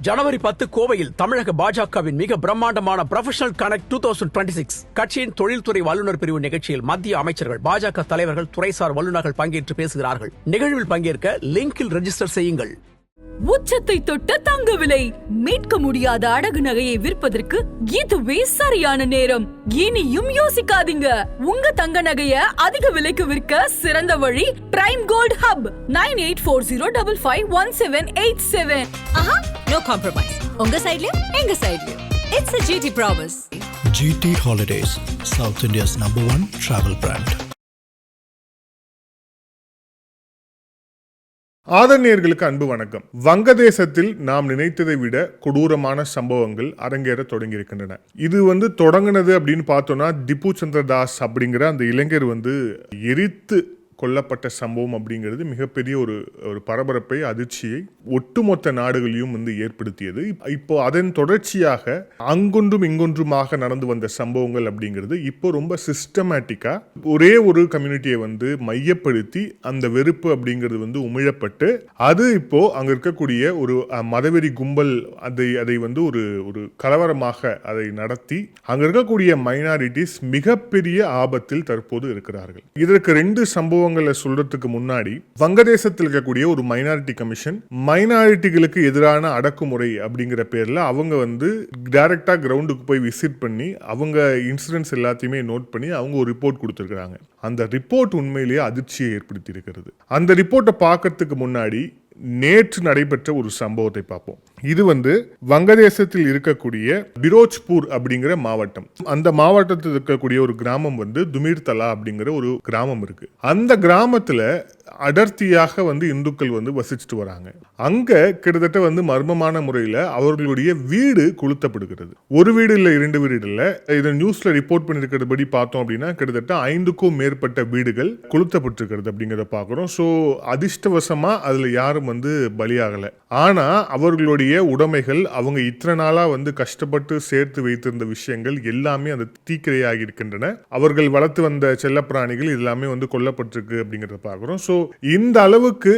ஜனவரி 10 கோவையில் தமிழக பாஜகவின் மிக பிரம்மாண்டமான ப்ரொஃபஷனல் கனெக்ட் 2026 கட்சியின் தொழில்துறை வல்லுநர் பிரிவு நிகழ்ச்சியில் மத்திய அமைச்சர்கள், பாஜக தலைவர்கள், துறைசார் வல்லுநர்கள் பங்கேற்று பேசுகிறார்கள். நிகழ்வில் பங்கேற்க லிங்கில் ரெஜிஸ்டர் செய்யுங்கள். உச்சத்தை தொட்ட தங்க விலை, மீட்க முடியாத அடகு நகையை விற்பதற்கு இதுவே சரியான நேரம். இனியும் யோசிக்காதீங்க. உங்க தங்க நகைய அதிக விலைக்கு விற்க சிறந்த வழி பிரைம் கோல்ட் ஹப் 9840551787. ஆஹா, no compromise. உங்க சைடுலயும் எங்க சைடுலயும். It's a GT promise. GT Holidays, South India's #1 travel brand. ஆதரணியர்களுக்கு அன்பு வணக்கம். வங்கதேசத்தில் நாம் நினைத்ததை விட கொடூரமான சம்பவங்கள் அரங்கேற தொடங்கியிருக்கின்றன. இது தொடங்கினது அப்படின்னு பார்த்தோம்னா, திப்பு சந்திர தாஸ் அப்படிங்கிற அந்த இளைஞர் எரித்து கொல்லப்பட்ட சம்பவம் அப்படிங்கிறது மிகப்பெரிய ஒரு பரபரப்பை, அதிர்ச்சியை ஒட்டுமொத்த நாடுகளையும் ஏற்படுத்தியது. இப்போ அதன் தொடர்ச்சியாக அங்கொன்றும் இங்கொன்றுமாக நடந்து வந்த சம்பவங்கள் அப்படிங்கிறது இப்போ ரொம்ப சிஸ்டமேட்டிக்கா ஒரே ஒரு கம்யூனிட்டியை மையப்படுத்தி அந்த வெறுப்பு அப்படிங்கிறது உமிழப்பட்டு, அது இப்போ அங்க இருக்கக்கூடிய ஒரு மதவெறி கும்பல் அதை ஒரு கலவரமாக அதை நடத்தி அங்க இருக்கக்கூடிய மைனாரிட்டிஸ் மிகப்பெரிய ஆபத்தில் தற்போது இருக்கிறார்கள். இதற்கு 2 சம்பவங்களை சொல்றதுக்கு முன்னாடி, வங்கதேசத்தில் இருக்கக்கூடிய ஒரு மைனாரிட்டி கமிஷன் மைனாரிட்டிகளுக்கு எதிரான அடக்குமுறை அப்படிங்கிற பேர்ல அவங்க டைரக்டா கிரவுண்டுக்கு போய் விசிட் பண்ணி அவங்க இன்சிடென்ட்ஸ் எல்லாத்தையுமே நோட் பண்ணி அவங்க ஒரு ரிப்போர்ட் கொடுத்திருக்காங்க. அந்த ரிப்போர்ட் உண்மையிலேயே அதிர்ச்சியை ஏற்படுத்தி இருக்கிறது. அந்த ரிப்போர்ட்டை பார்க்கறதுக்கு முன்னாடி நேற்று நடைபெற்ற ஒரு சம்பவத்தை பார்ப்போம். இது வங்கதேசத்தில் இருக்கக்கூடிய பிரோஜ்பூர் அப்படிங்கிற மாவட்டம். அந்த மாவட்டத்தில் இருக்கக்கூடிய ஒரு கிராமம் துமிர்தலா அப்படிங்கிற ஒரு கிராமம் இருக்கு. அந்த கிராமத்துல அடர்த்தியாக இந்துக்கள் வசிச்சுட்டு வராங்க. அங்க கிட்டத்தட்ட மர்மமான முறையில் அவர்களுடைய வீடு கொளுத்தப்படுகிறது. ஒரு வீடு இல்ல, 2 வீடு இல்ல. இதை நியூஸ்ல ரிப்போர்ட் பண்ணிருக்கிறபடி பார்த்தோம் அப்படின்னா கிட்டத்தட்ட 5க்கும் மேற்பட்ட வீடுகள் கொளுத்தப்பட்டிருக்கிறது அப்படிங்கிறத பார்க்கிறோம். ஸோ அதிர்ஷ்டவசமா அதுல யாரும் பலியாகல. ஆனா அவர்களுடைய உடைமைகள், அவங்க இத்தனை நாளா கஷ்டப்பட்டு சேர்த்து வைத்திருந்த விஷயங்கள் எல்லாமே அந்த தீக்கிரையாகி இருக்கின்றன. அவர்கள் வளர்த்து வந்த செல்லப்பிராணிகள் எல்லாமே கொல்லப்பட்டிருக்கு அப்படிங்கிறத பார்க்கிறோம். ஸோ இந்த அளவுக்கு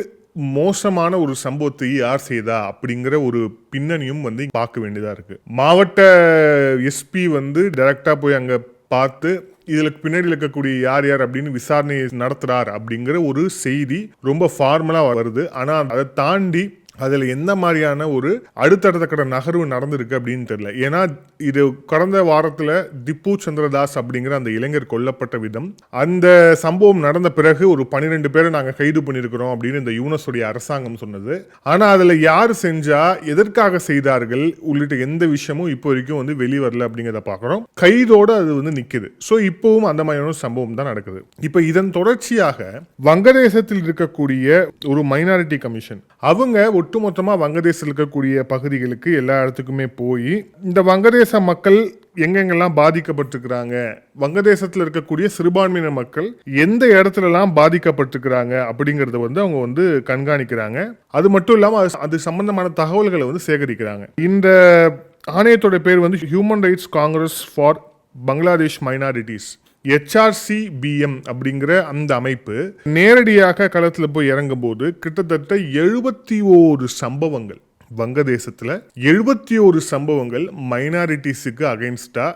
மோசமான ஒரு சம்பவத்தை யார் செய்தா அப்படிங்கிற ஒரு பின்னணியும் பார்க்க வேண்டியதா இருக்கு. மாவட்ட எஸ்பி டைரக்டா போய் அங்க பார்த்து இதுல பின்னாடி இருக்கக்கூடிய யார் யார் அப்படின்னு விசாரணை நடத்துறார் அப்படிங்கிற ஒரு செய்தி ரொம்ப ஃபார்மலா வருது. ஆனா அதை தாண்டி அதுல எந்த மாதிரியான ஒரு அடுத்தடுத்த நகர்வு நடந்திருக்கு அப்படின்னு தெரியல. ஏன்னா இது கடந்த வாரத்துல திப்பு சந்திரதாஸ் அப்படிங்கிற அந்த இளைஞர் கொல்லப்பட்ட விதம், அந்த சம்பவம் நடந்த பிறகு ஒரு 12 பேரை நாங்க கைது பண்ணிருக்கிறோம் அப்படின்னு இந்த யூனஸுடைய அரசாங்கம் சொன்னது. ஆனா அதுல யார் செஞ்சா, எதற்காக செய்தார்கள் உள்ளிட்ட எந்த விஷயமும் இப்போ வரைக்கும் வெளிவரல அப்படிங்கிறத பாக்குறோம். கைதோட அது நிக்குது. சோ இப்பவும் அந்த மாதிரியான சம்பவம் தான் நடக்குது. இப்ப இதன் தொடர்ச்சியாக வங்கதேசத்தில் இருக்கக்கூடிய ஒரு மைனாரிட்டி கமிஷன் அவங்க ஒட்டுமொத்தமா வங்கதேசத்தில் இருக்கக்கூடிய பகுதிகளுக்கு எல்லா இடத்துக்குமே போய் இந்த வங்கதேச மக்கள் எங்கெங்கெல்லாம் பாதிக்கப்பட்டிருக்கிறாங்க, வங்கதேசத்தில் இருக்கக்கூடிய சிறுபான்மையின மக்கள் எந்த இடத்துலலாம் பாதிக்கப்பட்டிருக்கிறாங்க அப்படிங்கறத அவங்க கண்காணிக்கிறாங்க. அது மட்டும் இல்லாம அது சம்பந்தமான தகவல்களை சேகரிக்கிறாங்க. இந்த ஆணையத்தோட பேர் human rights congress for Bangladesh minorities, HRCBM அப்படிங்கிற அந்த அமைப்பு நேரடியாக களத்தில் போய் இறங்கும் போது கிட்டத்தட்ட 71 சம்பவங்கள், வங்கதேசத்துல 71 சம்பவங்கள் மைனாரிட்டிஸுக்கு அகைன்ஸ்டா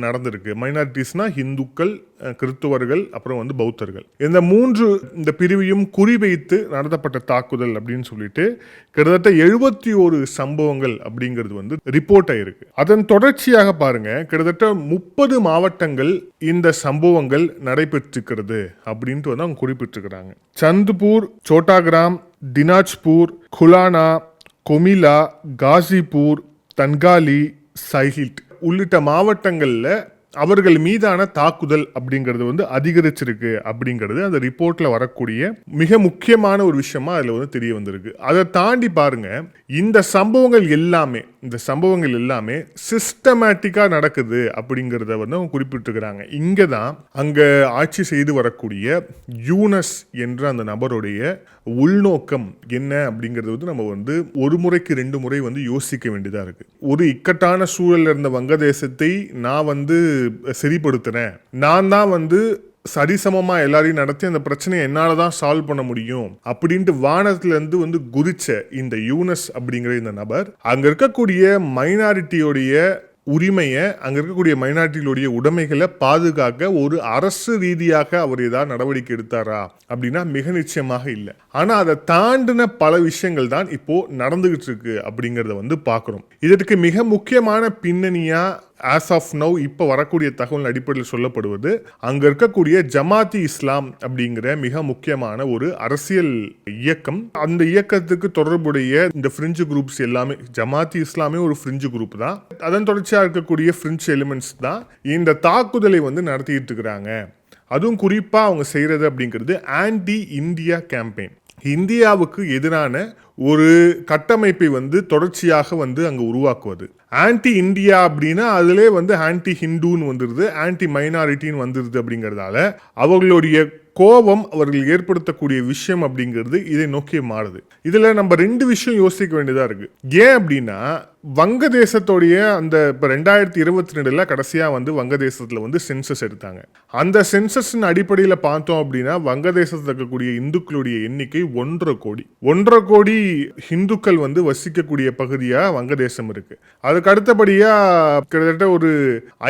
நடந்திருக்கு. மைனாரிட்டிஸ்னா இந்துக்கள், கிறிஸ்துவர்கள், அப்புறம் பௌத்தர்கள். இந்த பிரிவையும் குறிவைத்து நடத்தப்பட்ட தாக்குதல் அப்படின்னு சொல்லிட்டு கிட்டத்தட்ட 71 சம்பவங்கள் அப்படிங்கிறது ரிப்போர்ட் ஆயிருக்கு. அதன் தொடர்ச்சியாக பாருங்க, கிட்டத்தட்ட 30 மாவட்டங்கள் இந்த சம்பவங்கள் நடைபெற்றிருக்கிறது அப்படின்ட்டு அவங்க குறிப்பிட்டிருக்கிறாங்க. சந்த்பூர், சோட்டாகிராம், தினாஜ்பூர், குலானா, கொமிலா, காசிப்பூர், தன்காலி, சைஹிட் உள்ளிட்ட மாவட்டங்கள்ல அவர்கள் மீதான தாக்குதல் அப்படிங்கிறது அதிகரிச்சிருக்கு அப்படிங்கிறது அந்த ரிப்போர்ட்ல வரக்கூடிய மிக முக்கியமான ஒரு விஷயமா அதுல தெரிய வந்திருக்கு. அதை தாண்டி பாருங்க, இந்த சம்பவங்கள் எல்லாமே சிஸ்டமேட்டிக்கா நடக்குது அப்படிங்கிறத அவங்க குறிப்பிட்டிருக்கிறாங்க. இங்கதான் அங்க ஆட்சி செய்து வரக்கூடிய யூனஸ் என்ற அந்த நபருடைய உள்நோக்கம் என்ன அப்படிங்கிறது நம்ம ஒரு முறைக்கு 2 முறை யோசிக்க வேண்டியதா இருக்கு. ஒரு இக்கட்டான சூழல் இருந்த வங்கதேசத்தை நான் சரிப்படுத்தினேன், நான் தான் சரிசமமா எல்லாரையும் நடத்தி அந்த பிரச்சனையை என்னாலதான் சால்வ் பண்ண முடியும் அப்படின்ட்டு வானத்துல இருந்து குதிச்ச இந்த யூனஸ் அப்படிங்கிற இந்த நபர் அங்க இருக்கக்கூடிய மைனாரிட்டியோடைய உரிமையை, அங்க இருக்கக்கூடிய மைனாரிட்டிகளுடைய உடைமைகளை பாதுகாக்க ஒரு அரசு ரீதியாக அவர் ஏதாவது நடவடிக்கை எடுத்தாரா அப்படின்னா மிக நிச்சயமாக இல்லை. ஆனா அதை தாண்டின பல விஷயங்கள் தான் இப்போ நடந்துகிட்டு இருக்கு அப்படிங்கறத பாக்குறோம். இதற்கு மிக முக்கியமான பின்னணியா as of now இப்போ வரக்கூடிய தகவல் அடிப்படையில் சொல்லப்படுவது அங்க இருக்கக்கூடிய ஜமாத்தி இஸ்லாம் அப்படிங்கிற மிக முக்கியமான ஒரு அரசியல் இயக்கம். அந்த இயக்கத்துக்கு தொடர்புடைய இந்த ஃப்ரிஞ்சு குரூப்ஸ் எல்லாமே, ஜமாத்தி இஸ்லாமே ஒரு ஃப்ரிஞ்சு குரூப் தான், அதன் தொடர்ச்சியா இருக்கக்கூடிய ஃப்ரிஞ்சு எலிமெண்ட்ஸ் தான் இந்த தாக்குதலை நடத்திட்டு இருக்கிறாங்க. அதுவும் குறிப்பா அவங்க செய்யறது அப்படிங்கிறது ஆன்டி இந்தியா கேம்பெயின். இந்தியாவுக்கு எதிரான ஒரு கட்டமைப்பை தொடர்ச்சியாக அங்க உருவாக்குவது. ஆன்டி இந்தியா அப்படின்னா அதிலே ஆன்டி ஹிந்துன்னு வந்துருது, ஆன்டி மைனாரிட்டின்னு வந்துருது. அப்படிங்கிறதால அவர்களுடைய கோபம் அவர்கள் ஏற்படுத்தக்கூடிய விஷயம் அப்படிங்கிறது இதை நோக்கி மாறுது. இதுல நம்ம 2 விஷயம் யோசிக்க வேண்டியதா இருக்கு. ஏன் அப்படின்னா வங்கதேசத்தோடைய அந்த இப்போ 2022 கடைசியா வங்கதேசத்துல சென்சஸ் எடுத்தாங்க. அந்த சென்சஸின் அடிப்படையில் பார்த்தோம் அப்படின்னா வங்கதேசத்தில் இருக்கக்கூடிய இந்துக்களுடைய எண்ணிக்கை 1.5 கோடி. 1.5 கோடி இந்துக்கள் வசிக்கக்கூடிய பகுதியா வங்கதேசம் இருக்கு. அதுக்கு அடுத்தபடியா கிட்டத்தட்ட ஒரு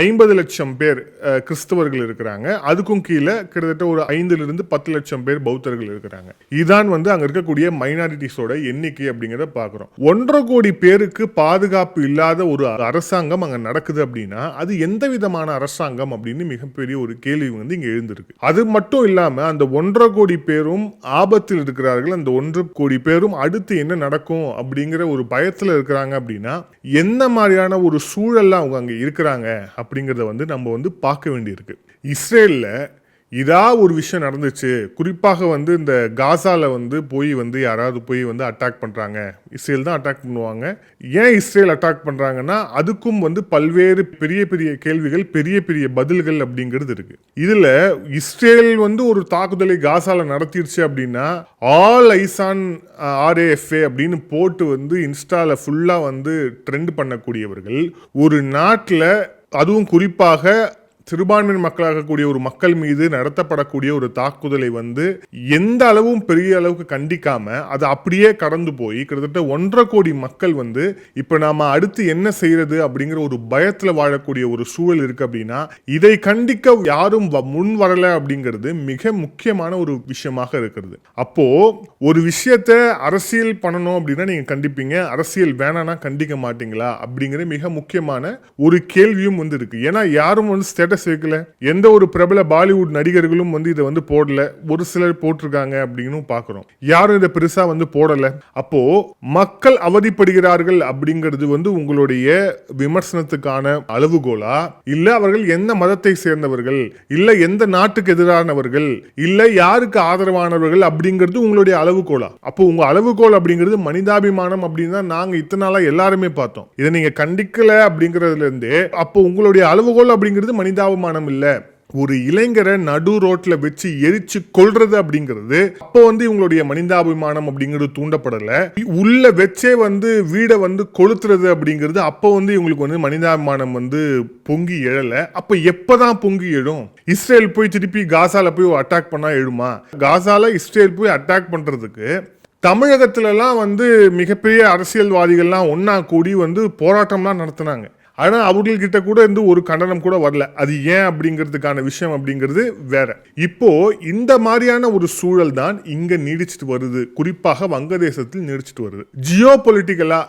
50 லட்சம் பேர் கிறிஸ்தவர்கள் இருக்கிறாங்க. அதுக்கும் கீழே கிட்டத்தட்ட ஒரு 5 to 10 லட்சம் பேர் பௌத்தர்கள் இருக்கிறாங்க. இதுதான் அங்க இருக்கக்கூடிய மைனாரிட்டிஸோட எண்ணிக்கை அப்படிங்கிறத பாக்குறோம். 1.5 கோடி பேருக்கு பாதுகாப்பு இல்லாத ஒரு அரசாங்கம் அங்க நடக்குது அப்படின்னா அது எந்த விதமான அரசாங்கம் அப்படின்னு மிகப்பெரிய ஒரு கேள்வி இங்க எழுந்திருக்கு. அது மட்டும் இல்லாம அந்த 1.5 கோடி பேரும் ஆபத்தில் இருக்கிறார்கள். அந்த 1.5 கோடி பேரும் அடுத்து என்ன நடக்கும் அப்படிங்கிற ஒரு பயத்துல இருக்கிறாங்க. அப்படின்னா என்ன மாதிரியான ஒரு சூழல்ல அவங்க அங்க இருக்கிறாங்க அப்படிங்கறத நம்ம பார்க்க வேண்டியிருக்கு. இஸ்ரேல்ல இதா ஒரு விஷயம் நடந்துச்சு, குறிப்பாக இந்த காசால போய் யாராவது போய் அட்டாக் பண்றாங்க, இஸ்ரேல் தான் அட்டாக் பண்ணுவாங்க. ஏன் இஸ்ரேல் அட்டாக் பண்றாங்கன்னா அதுக்கும் பல்வேறு பெரிய பெரிய கேள்விகள், பெரிய பெரிய பதில்கள் அப்படிங்கிறது இருக்கு. இதுல இஸ்ரேல் ஒரு தாக்குதலை காசால நடத்திடுச்சு அப்படின்னா ஆல் ஐசான் RAFA அப்படின்னு போட்டு இன்ஸ்டால ஃபுல்லா ட்ரெண்ட் பண்ணக்கூடியவர்கள் ஒரு நாட்டில், அதுவும் குறிப்பாக சிறுபான்மையின் மக்களாக கூடிய ஒரு மக்கள் மீது நடத்தப்படக்கூடிய ஒரு தாக்குதலை எந்த அளவும் பெரிய அளவுக்கு கண்டிக்காம அதை அப்படியே கடந்து போய் கிட்டத்தட்ட 1.5 கோடி மக்கள் இப்ப நாம அடுத்து என்ன செய்யறது அப்படிங்கிற ஒரு பயத்துல வாழக்கூடிய ஒரு சூழல் இருக்கு. அப்படின்னா இதை கண்டிக்க யாரும் முன் வரல அப்படிங்கிறது மிக முக்கியமான ஒரு விஷயமாக இருக்கிறது. அப்போ ஒரு விஷயத்த அரசியல் பண்ணணும் அப்படின்னா நீங்க கண்டிப்பீங்க, அரசியல் வேணானா கண்டிக்க மாட்டீங்களா அப்படிங்கிற மிக முக்கியமான ஒரு கேள்வியும் இருக்கு. ஏன்னா யாரும் வைக்கல, எந்த ஒரு பிரபல பாலிவுட் நடிகர்களும் இதை போடல, ஒரு சிலர் போட்டிருக்காங்க அப்படின்னு பாக்குறோம். யாரும் இதை பெருசா போடல. அப்போ மக்கள் அவதிப்படுகிறார்கள் அப்படிங்கிறது உங்களுடைய விமர்சனத்துக்கான அளவுகோலா, இல்ல அவர்கள் எந்த மதத்தை சேர்ந்தவர்கள், இல்ல எந்த நாட்டுக்கு எதிரானவர்கள், இல்ல யாருக்கு ஆதரவானவர்கள் அப்படிங்கிறது உங்களுடைய அளவுகோலா? அப்போ உங்க அளவுகோல் அப்படிங்கிறது மனிதாபிமானம் அப்படின்னு தான் நாங்க இத்தனை நாளா எல்லாருமே பார்த்தோம். இதை நீங்க கண்டிக்கல அப்படிங்கறதுல இருந்தே அப்போ உங்களுடைய அளவுகோல் அப்படிங்கிறது மனிதாபிமானம் இல்ல. ஒரு இளைஞரை நடு ரோட்ல வச்சு எரிச்சு கொல்றது அப்படிங்கிறது அப்போ இவங்களுடைய மனிதாபிமானம் அப்படிங்கிறது தூண்டப்படல. உள்ள வச்சே வீடை கொளுத்துறது அப்படிங்கிறது அப்போ இவங்களுக்கு மனிதாபிமானம் பொங்கி எழல. அப்ப எப்பதான் பொங்கி எழும்? இஸ்ரேல் போய் திருப்பி காசால போய் அட்டாக் பண்ணா எழுமா? காசால இஸ்ரேல் போய் அட்டாக் பண்றதுக்கு தமிழகத்துலலாம் மிகப்பெரிய அரசியல்வாதிகள்லாம் ஒன்னா கூடி போராட்டம்லாம் நடத்தினாங்க. ஆனா அவர்கள்கிட்ட கூட ஒரு கண்டனம் கூட வரல. அது ஏன் அப்படிங்கிறதுக்கான விஷயம் அப்படிங்கிறது வேற. இப்போ இந்த மாதிரியான ஒரு சூழல் தான் இங்க நீடிச்சிட்டு வருது, குறிப்பாக வங்கதேசத்தில் நீடிச்சிட்டு வருது. ஜியோ பொலிட்டிக்கலா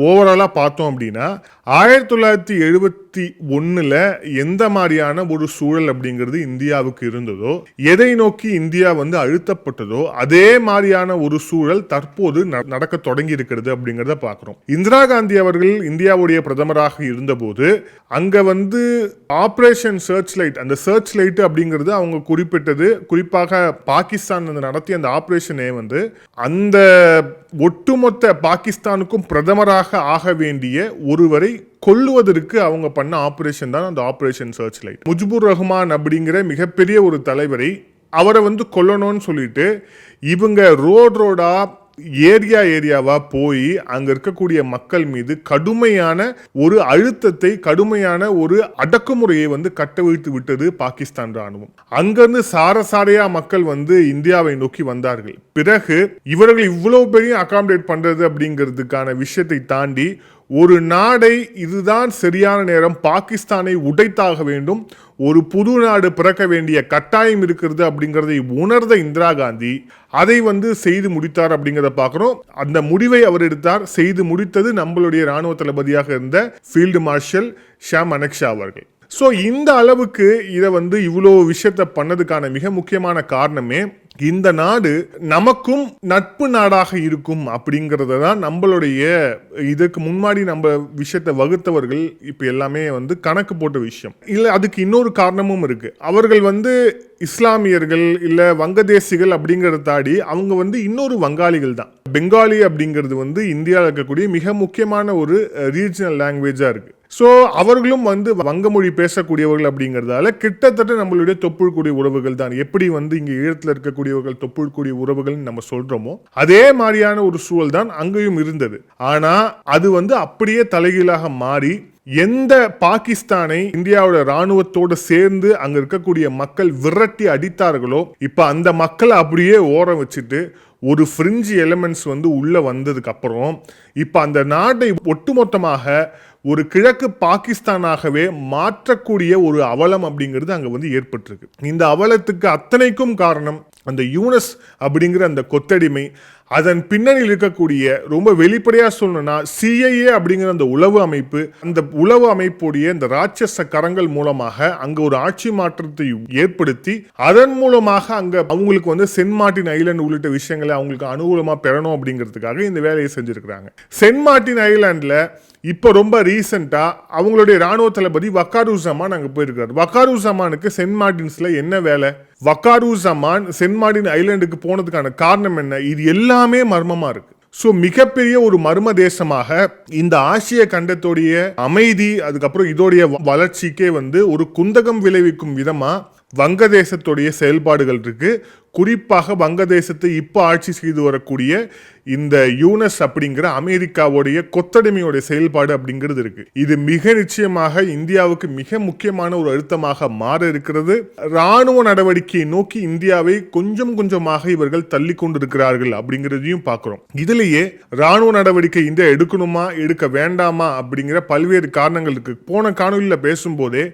ஓவராலா பார்த்தோம் அப்படின்னா 1971 எந்த மாதிரியான ஒரு சூழல் அப்படிங்கிறது இந்தியாவுக்கு இருந்ததோ, எதை நோக்கி இந்தியா அழுத்தப்பட்டதோ அதே மாதிரியான ஒரு சூழல் தற்போது நடக்க தொடங்கி இருக்கிறது அப்படிங்கிறத பார்க்கிறோம். இந்திரா காந்தி அவர்கள் இந்தியாவுடைய பிரதமராக இருந்தபோது அங்க ஆபரேஷன் சர்ச் லைட், அந்த சர்ச் லைட் அப்படிங்கிறது அவங்க குறிப்பிட்டது, குறிப்பாக பாகிஸ்தான் நடத்திய அந்த ஆபரேஷனே அந்த ஒட்டுமொத்த பாகிஸ்தானுக்கும் பிரதமராக ஆக வேண்டிய ஒருவரை கொல்லுவதற்கு அவங்க பண்ண ஆபரேஷன் தான் அந்த operation searchlight. Mujibur Rahman அப்படிங்கிற மிகப்பெரிய ஒரு தலைவரை அவரை கொல்லணும்னு சொல்லிட்டு இவங்க ரோடா ஏரியாவா போய் அங்க இருக்கக்கூடிய மக்கள் மீது கடுமையான ஒரு அழுத்தத்தை, கடுமையான ஒரு அடக்குமுறையை வந்து கட்டவிழ்த்து விட்டது பாகிஸ்தான் ராணுவம். அங்கிருந்து சாரசாரையா மக்கள் வந்து இந்தியாவை நோக்கி வந்தார்கள். பிறகு இவர்கள் இவ்வளவு பெரிய அகாமடேட் பண்றது அப்படிங்கிறதுக்கான விஷயத்தை தாண்டி ஒரு நாடை இதுதான் சரியான நேரம், பாகிஸ்தானை உடைத்தாக வேண்டும், ஒரு புது நாடு பிறக்க வேண்டிய கட்டாயம் இருக்கிறது அப்படிங்கிறதை உணர்ந்த இந்திரா காந்தி அதை வந்து செய்து முடித்தார் அப்படிங்கிறத பார்க்கிறோம். அந்த முடிவை அவர் எடுத்தார். செய்து முடித்தது நம்மளுடைய ராணுவ தளபதியாக இருந்த ஃபீல்டு மார்ஷல் ஷாம் அனக்ஷா அவர்கள். ஸோ இந்த அளவுக்கு இதை வந்து இவ்வளோ விஷயத்த பண்ணதுக்கான மிக முக்கியமான காரணமே இந்த நாடு நமக்கும் நட்பு நாடாக இருக்கும் அப்படிங்கறத தான் நம்மளுடைய இதுக்கு முன்னாடி நம்ம விஷயத்தை வகுத்தவர்கள் இப்ப எல்லாமே வந்து கணக்கு போட்ட விஷயம். இல்ல அதுக்கு இன்னொரு காரணமும் இருக்கு. அவர்கள் வந்து இஸ்லாமியர்கள் இல்ல வங்கதேசிகள் அப்படிங்கறத தாண்டி அவங்க வந்து இன்னொரு வங்காளிகள் தான். பெங்காலி அப்படிங்கிறது வந்து இந்தியாவில் இருக்கக்கூடிய மிக முக்கியமான ஒரு ரீஜனல் லாங்குவேஜா இருக்கு. ஸோ அவர்களும் வந்து வங்க மொழி பேசக்கூடியவர்கள் அப்படிங்கிறதால கிட்டத்தட்ட நம்மளுடைய தொப்புள்கூடிய உறவுகள் தான். எப்படி வந்து இங்க ஈழத்தில் இருக்கக்கூடியவர்கள் தொப்புள்கூடிய உறவுகள் நம்ம சொல்றோமோ அதே மாதிரியான ஒரு சூழல் தான் அங்கேயும் இருந்தது. ஆனா அது வந்து அப்படியே தலைகீழாக மாறி எந்த பாகிஸ்தானை இந்தியாவோட ராணுவத்தோடு சேர்ந்து அங்க இருக்கக்கூடிய மக்கள் விரட்டி அடித்தார்களோ இப்ப அந்த மக்களை அப்படியே ஓரம் வச்சுட்டு ஒரு ஃப்ரிஞ்ச் எலிமெண்ட்ஸ் வந்து உள்ள வந்ததுக்கு அப்புறம் இப்ப அந்த நாட்டை ஒட்டுமொத்தமாக ஒரு கிழக்கு பாகிஸ்தானாகவே மாற்றக்கூடிய ஒரு அவலம் அப்படிங்கிறது அங்க வந்து ஏற்பட்டிருக்கு. இந்த அவலத்துக்கு அத்தனைக்கும் காரணம் அந்த யூனஸ் அப்படிங்கிற அந்த கொத்தடிமை, அதன் பின்னணியில் இருக்கக்கூடிய ரொம்ப வெளிப்படையா சொல்லணும்னா CIA அப்படிங்கிற அந்த உளவு அமைப்பு, அந்த உளவு அமைப்புடைய இந்த ராட்சச கரங்கள் மூலமாக அங்க ஒரு ஆட்சி மாற்றத்தை ஏற்படுத்தி அதன் மூலமாக அங்க அவங்களுக்கு வந்து சென்ட் மார்ட்டின் ஐலாண்ட் உள்ளிட்ட விஷயங்களை அவங்களுக்கு அனுகூலமா பெறணும் அப்படிங்கிறதுக்காக இந்த வேலையை செஞ்சிருக்கிறாங்க. சென்ட் மார்ட்டின் ஐலாண்ட்ல இப்போ ரொம்ப ரீசெண்டா அவங்களுடைய ராணுவ தளபதி வக்காருஸமான் அங்க போயிருக்காரு. வக்காருஸமானுக்கு சென்ட் மார்ட்டின்ஸ்ல என்ன வேலை? வக்காருஸமான் சென்ட் மார்ட்டின் ஐலாண்டுக்கு போனதுக்கான காரணம் என்ன? இது எல்லாமே மர்மமா இருக்கு. ஸோ மிகப்பெரிய ஒரு மர்ம தேசமாக இந்த ஆசிய கண்டத்துடைய அமைதி, அதுக்கப்புறம் இதோடைய வளர்ச்சிக்கே வந்து ஒரு குந்தகம் விளைவிக்கும் விதமா வங்கதேசத்துடைய செயல்பாடுகள் இருக்கு. குறிப்பாக வங்கதேசத்தை இப்போ ஆட்சி செய்து வரக்கூடிய இந்த யூனஸ் அப்படிங்கிற அமெரிக்காவுடைய கொத்தடிமையோட செயல்பாடு அப்படிங்கிறது இருக்கு. இது மிக நிச்சயமாக இந்தியாவுக்கு மிக முக்கியமான ஒரு அழுத்தமாக மாற இருக்கிறது. ராணுவ நடவடிக்கையை நோக்கி இந்தியாவை கொஞ்சம் கொஞ்சமாக இவர்கள் தள்ளி கொண்டிருக்கிறார்கள் அப்படிங்கிறதையும் பார்க்கிறோம். இதுலயே ராணுவ நடவடிக்கை இந்தியா எடுக்கணுமா எடுக்க வேண்டாமா அப்படிங்கிற பல்வேறு காரணங்கள் இருக்கு. போன காணொலியில் பேசும்போதே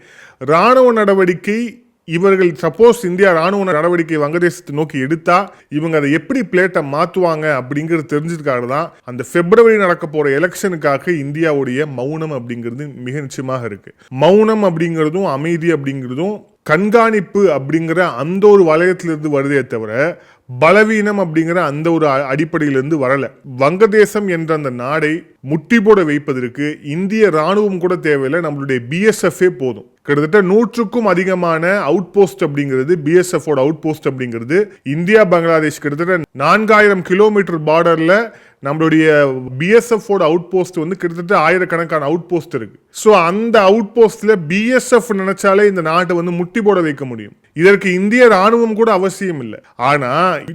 ராணுவ நடவடிக்கை இவர்கள் சப்போஸ் இந்தியா ராணுவ நடவடிக்கை வங்கதேசத்தை நோக்கி எடுத்தா இவங்க அதை எப்படி பிளேட்டை மாத்துவாங்க அப்படிங்கிறது தெரிஞ்சதுக்காக தான் அந்த பிப்ரவரி நடக்க போற எலெக்ஷனுக்காக இந்தியாவுடைய மௌனம் அப்படிங்கிறது மிக நிச்சயமாக இருக்கு. மௌனம் அப்படிங்கிறதும் அமைதி அப்படிங்கிறதும் கண்காணிப்பு அப்படிங்கிற அந்த ஒரு வலயத்திலிருந்து வருதே தவிர பலவீனம் அப்படிங்கிற அந்த ஒரு அடிப்படையிலிருந்து வரல. வங்கதேசம் என்ற அந்த நாடை முட்டி போட வைப்பதற்கு இந்திய ராணுவம் கூட தேவையில்லை, நம்மளுடைய BSF போதும். கிட்டத்தட்ட 100க்கும் அதிகமான அவுட் போஸ்ட் அப்படிங்கிறது BSF அவுட் போஸ்ட் அப்படிங்கிறது இந்தியா பங்களாதேஷ் கிட்டத்தட்ட 4000 கிலோமீட்டர் பார்டர்ல நம்மளுடைய BSF அவுட் போஸ்ட் வந்து கிட்டத்தட்ட ஆயிரக்கணக்கான அவுட் போஸ்ட் இருக்கு. ஸோ அந்த அவுட் போஸ்ட்ல BSF நினைச்சாலே இந்த நாட்டை வந்து முட்டி போட வைக்க முடியும். இதற்கு இந்திய ராணுவம் கூட அவசியம் இல்லை. ஆனா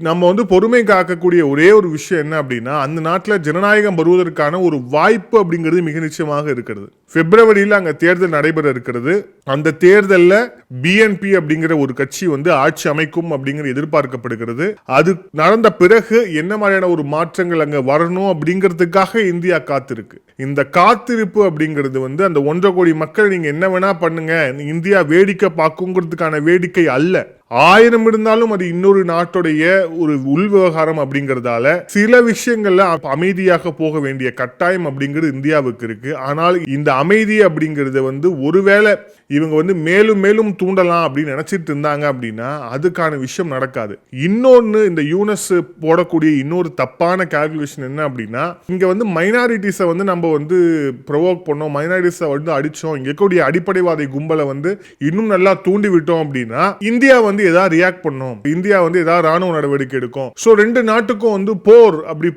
நம்ம வந்து பொறுமை காக்கக்கூடிய ஒரே ஒரு விஷயம் என்ன அப்படின்னா அந்த நாட்டில் ஜனநாயகம் வருவதற்கான ஒரு வாய்ப்பு அப்படிங்கிறது மிக நிச்சயமாக இருக்கிறது. பிப்ரவரியில் அங்க தேர்தல் நடைபெற இருக்கிறது. அந்த தேர்தலில் BNP அப்படிங்கிற ஒரு கட்சி வந்து ஆட்சி அமைக்கும் அப்படிங்கிற எதிர்பார்க்கப்படுகிறது. அது நடந்த பிறகு என்ன மாதிரியான ஒரு மாற்றங்கள் அங்க வரணும் அப்படிங்கிறதுக்காக இந்தியா காத்திருக்கு. இந்த காத்திருப்பு அப்படிங்கிறது வந்து அந்த 1.5 கோடி மக்கள் நீங்க என்ன வேணா பண்ணுங்க, இந்தியா வேடிக்கை பார்க்குங்கிறதுக்கான வேடிக்கை அல்ல. 1000 இருந்தாலும் அது இன்னொரு நாட்டுடைய ஒரு உள் விவகாரம் அப்படிங்கறதால சில விஷயங்கள்ல அமைதியாக போக வேண்டிய கட்டாயம் அப்படிங்கிறது இந்தியாவுக்கு இருக்கு. ஆனால் இந்த அமைதி அப்படிங்கறது வந்து ஒருவேளை இவங்க வந்து மேலும் மேலும் தூண்டலாம் அப்படின்னு நினைச்சிட்டு இருந்தாங்க அப்படின்னா அதுக்கான விஷயம் நடக்காது. இன்னொன்னு, இந்த யூனஸ் போடக்கூடிய இன்னொரு தப்பான கால்குலேஷன் என்ன அப்படின்னா இங்க வந்து மைனாரிட்டிஸை வந்து நம்ம வந்து ப்ரொவோக் பண்ணோம், மைனாரிட்டிஸை வந்து அடிச்சோம், இங்க இருக்கக்கூடிய அடிப்படைவாதி கும்பலை வந்து இன்னும் நல்லா தூண்டி விட்டோம் அப்படின்னா இந்தியா வந்து வந்து ஏதாவது ரியாக்ட் பண்ணும், இந்தியா வந்து ஏதாவது ராணுவ நடவடிக்கை எடுக்கும். சோ ரெண்டு நாட்டுக்கும் வந்து போர், அப்படி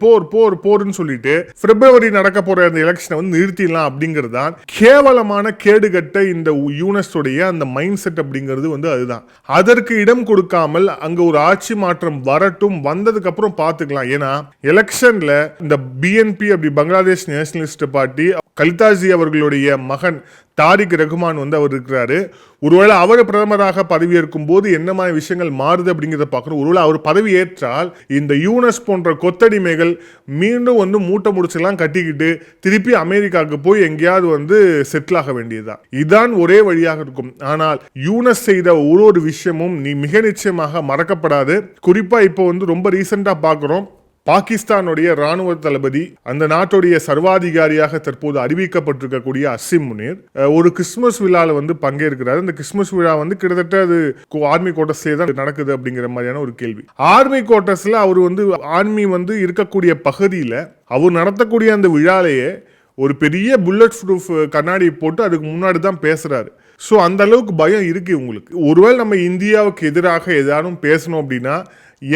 போர்னு சொல்லிட்டு பிப்ரவரி நடக்க போற அந்த எலெக்ஷனை வந்து நிறுத்திடலாம் அப்படிங்கிறது தான் கேவலமான கேடுகட்ட இந்த யூனஸ் உடைய அந்த மைண்ட் செட் அப்படிங்கிறது வந்து அதுதான். அதற்கு இடம் கொடுக்காமல் அங்க ஒரு ஆட்சி மாற்றம் வரட்டும், வந்ததுக்கு அப்புறம் பாத்துக்கலாம். ஏன்னா எலெக்ஷன்ல இந்த பிஎன்பி அப்படி பங்களாதேஷ் நேஷனலிஸ்ட் பார்ட்டி கலிதாஜி அவர்களுடைய மகன் தாரிக் ரகுமான் வந்து அவர் இருக்கிறாரு. ஒருவேளை அவர் பிரதமராக பதவியேற்கும் போது என்ன மாதிரி விஷயங்கள் மாறுது அப்படிங்கிறத பார்க்கணும். ஒருவேளை அவர் பதவி ஏற்றால் இந்த யூனஸ் போன்ற கொத்தடிமைகள் மீண்டும் வந்து மூட்டை முடிச்செல்லாம் கட்டிக்கிட்டு திருப்பி அமெரிக்காவுக்கு போய் எங்கேயாவது வந்து செட்டில் ஆக வேண்டியதுதான். இதுதான் ஒரே வழியாக இருக்கும். ஆனால் யூனஸ் செய்த ஒரு விஷயமும் மிக நிச்சயமாக மறக்கப்படாது. குறிப்பா இப்போ வந்து ரொம்ப ரீசெண்டா பார்க்கிறோம், பாகிஸ்தானுடைய ராணுவ தளபதி, அந்த நாட்டுடைய சர்வாதிகாரியாக தற்போது அறிவிக்கப்பட்டிருக்கக்கூடிய அசிம் முனீர் ஒரு கிறிஸ்துமஸ் விழாவில் வந்து பங்கேற்கிறார். இந்த கிறிஸ்துமஸ் விழா வந்து கிட்டத்தட்ட அது ஆர்மி குவார்டர்ஸ்ல தான் நடக்குது அப்படிங்கிற மாதிரியான ஒரு கேள்வி. ஆர்மி குவார்டர்ஸ்ல அவர் வந்து ஆர்மி வந்து இருக்கக்கூடிய பகுதியில் அவர் நடத்தக்கூடிய அந்த விழாலேயே ஒரு பெரிய புல்லட் ப்ரூஃப் கண்ணாடி போட்டு அதுக்கு முன்னாடி தான் பேசுறாரு. ஸோ அந்த அளவுக்கு பயம் இருக்கு உங்களுக்கு. ஒருவேளை நம்ம இந்தியாவுக்கு எதிராக ஏதானும் பேசணும் அப்படின்னா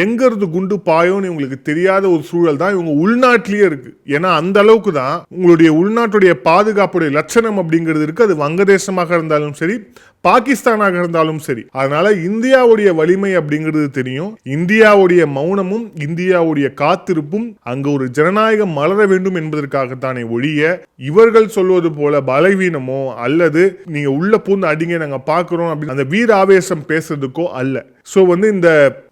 எங்கிறது குண்டு பாயோன்னு உங்களுக்கு தெரியாத ஒரு சூழல் தான் இவங்க உள்நாட்டிலேயே இருக்கு. ஏன்னா அந்த அளவுக்கு தான் உங்களுடைய உள்நாட்டுடைய பாதுகாப்புடைய லட்சணம் அப்படிங்கிறது இருக்கு. அது வங்கதேசமாக இருந்தாலும் சரி, பாகிஸ்தானாக இருந்தாலும் சரி. அதனால இந்தியாவுடைய வலிமை அப்படிங்கிறது தெரியும். இந்தியாவுடைய மௌனமும் இந்தியாவுடைய காத்திருப்பும் அங்க ஒரு ஜனநாயகம் மலர வேண்டும் என்பதற்காகத்தானே ஒழிய இவர்கள் சொல்வது போல பலவீனமோ அல்லது நீங்க உள்ள பூந்து அடிங்க நாங்க பாக்குறோம் அப்படின்னு அந்த வீர ஆவேசம் பேசுறதுக்கோ அல்ல. சோ வந்து இந்த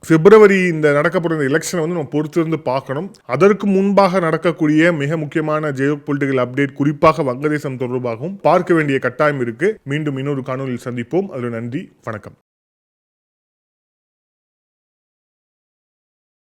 பிப்ரவரி இந்த நடக்கப்படுற இந்த எலெக்ஷனை வந்து நம்ம பொறுத்திருந்து பார்க்கணும். அதற்கு முன்பாக நடக்கக்கூடிய மிக முக்கியமான ஜியோ பொலிட்டிக்கல் அப்டேட், குறிப்பாக வங்கதேசம் தொடர்பாகவும் பார்க்க வேண்டிய கட்டாயம் இருக்கு. மீண்டும் இன்னொரு காணொலியில் சந்திப்போம். அதில் நன்றி, வணக்கம்.